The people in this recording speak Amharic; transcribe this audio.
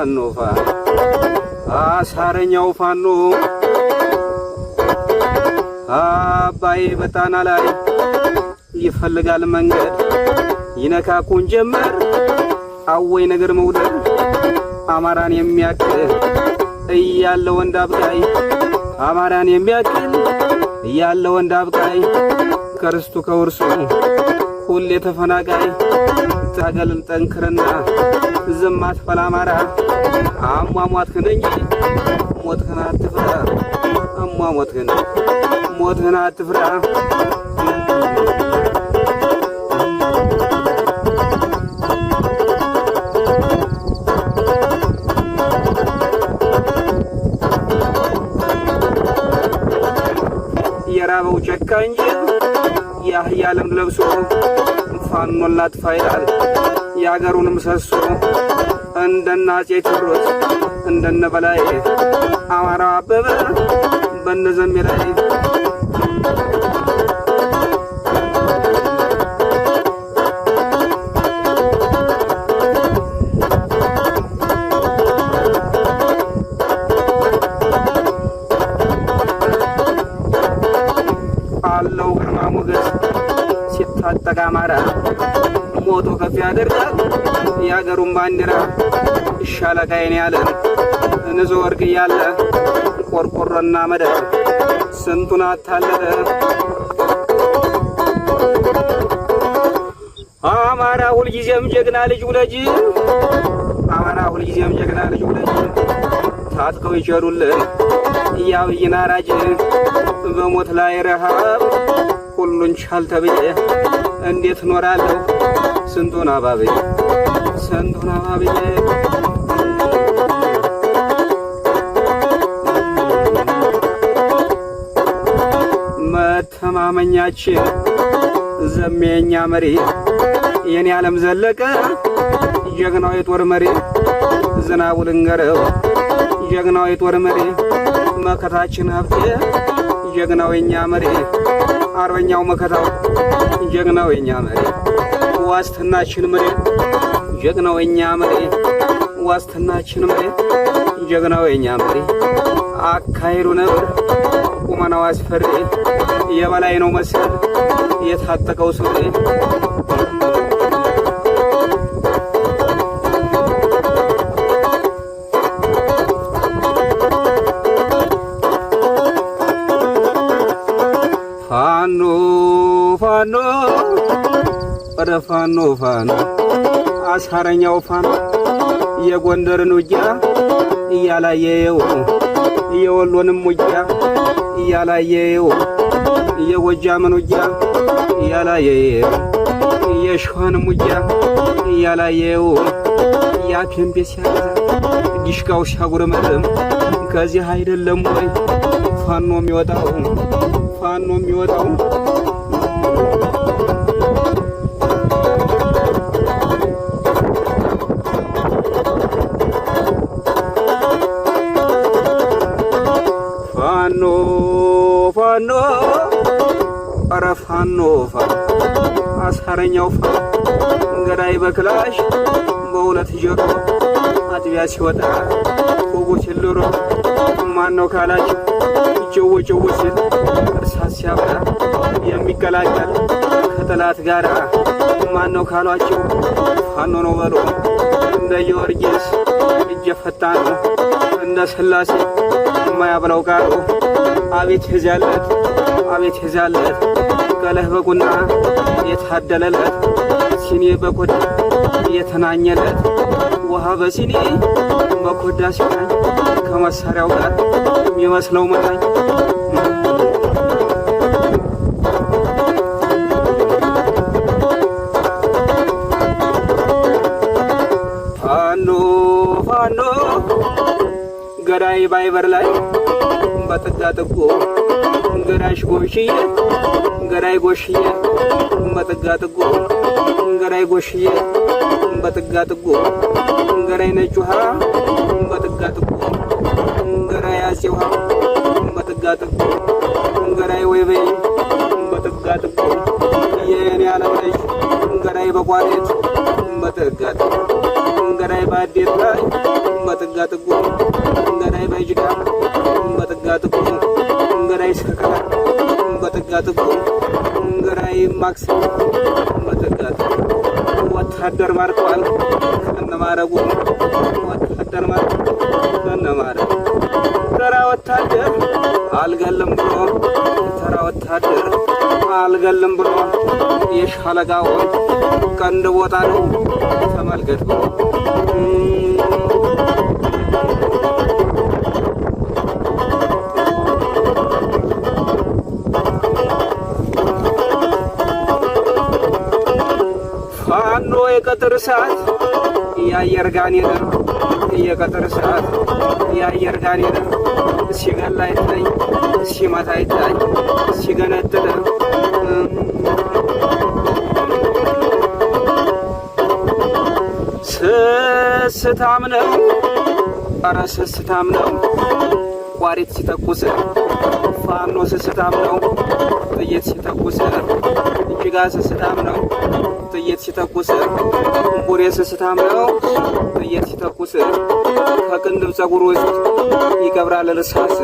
ፋኖ አሳረኛው ፋኖ አባይ በጣና ላይ ይፈልጋል መንገድ ይነካኩን ጀመር አወይ ነገር መውደድ አማራን የሚያክል እያለ ወንድ አብቃይ አማራን የሚያክል እያለ ወንድ አብቃይ ከርስቱ ከውርሱ ሁሌ ተፈናቃይ ታገልን ጠንክርና ዝም አትበል አማራ አሟሟትህን እንጂ ሞትህን አትፍራ ሞትህን አትፍራ የራበው ጨካኝ ያህያ ለምድ ለብሶ ፋኖን ላጥፋ ይላል የአገሩን ምሰሶ እንደነ አፄ ቴዎድሮስ እንደነ በላይ አማራው አበበ በነዘሜ ላይ አለው ግርማ ሞገስ ሲታጠቅ አማራ ሞቶ ከፍ ያደርጋል የአገሩን ባንዲራ ሻለቃዬን ያለን እንዞ ወርቅ እያለ ቆርቆሮና መደብ ስንቱን አታለለ አማራ ሁልጊዜም ጀግና ልጅ ውለጅ አማራ ሁልጊዜም ጀግና ልጅ ውለጅ ታጥቀው ይቸሩልን ያብይን አራጅ በሞት ላይ ረሃብ ሁሉን ቻል ተብዬ እንዴት ኖራለሁ ስንቱን አባብዬ መተማመኛችን ዘሜኛ መሪ የኔ ዓለም ዘለቀ ጀግናው የጦር መሪ ዝናቡ ልንገረው ጀግናው የጦር መሪ መከታችን ሀብቴ ጀግናው የኛ መሪ አርበኛው መከታው ጀግናው የኛ መሪ ዋስትናችን መሪ ጀግናው የኛ መሪ ዋስትናችን መሪ ጀግናው የኛ መሪ አካሄዱ ነበር ቁመናው አስፈሪ የበላይ ነው መሰል የታጠቀው ሱሪ ፋኖ ወደ ፋኖ አሳረኛው ፋኖ የጎንደርን ውጊያ እያላየው የወሎንም ውጊያ እያላየው የጎጃምን ውጊያ እያላየው የሸዋንም ውጊያ እያላየው ያፔምቤ ሲያገዛ ዲሽቃው ሲያጉረመርም ከዚህ አይደለም ወይ ፋኖ የሚወጣው ፋኖ ኧረ ፋኖ አሳረኛው ገዳይ በክላሽ በሁለት ጆሮ አጥቢያ ሲወጣ ወጉ ሲልሮ ማነው ካላችሁ ጭው ሲል እርሳስ ሲያበራ የሚቀላቀል ከጠላት ጋር ማነው ካሏችሁ ፋኖ ነው በሎ እንደ ጊዮርጊስ እጀ ፈጣን ነው እንደ ስላሴ የማያብለው ቃሉ አቤት ይዛለት ቀለህ በቁና የታደለለት ሲኒ በኮዳ የተናኘለት ውሃ በሲኒ በኮዳ ሲናኝ ከመሳሪያው ጋር የሚመስለው መታኝ ፋኖ ገዳይ ባይበር ላይ በጥጋጥጎ ገዳይ ጎሽዬ በጥጋጥጎ ገዳይ ጎሽዬ በጥጋጥጎ ገዳይ ነጭ ውሃ በጥጋጥጎ ገዳይ አፄ ውሃ በጥጋጥጎ ገዳይ ወይበይ በጥጋጥጎ የኔ ዓለም ልጅ ገዳይ በቋሬት በጥጋጥጎ ገዳይ ባዴት ላይ በጥጋ ጥጉ ገዳይ ባይጅጋ በጥጋ ጥጉ ገዳይ ሰከላ በጥጋ ጥጉ ገዳይ ማክስ በጥጋ ጥጉ ወታደር ማርኳል ከነማረጉ ወታደር ማርኳል ከነማረጉ ተራ ወታደር አልገልም ብሎ ተራ ወታደር አልገልም ብሎ የሻለቃውን ቀንድ ቦታ ነው ተመልከት ብሎ ፋኖ የቀጥር ሰዓት የአየር ጋኔን የቀጥር ሰዓት የአየር ጋኔን ሲገላ ይታይ ሲመታ ይታይ ሲገነጥል ስስታም ነው ኧረ ስስታም ነው ቋሪት ሲተኩስ ፋኖ ስስታም ነው ጥይት ሲተኩስ እጅጋ ስስታም ነው ጥይት ሲተኩስ ቡሬ ስስታም ነው ጥይት ሲተኩስ ከቅንድብ ፀጉር ውስጥ ይቀብራል እርሳስ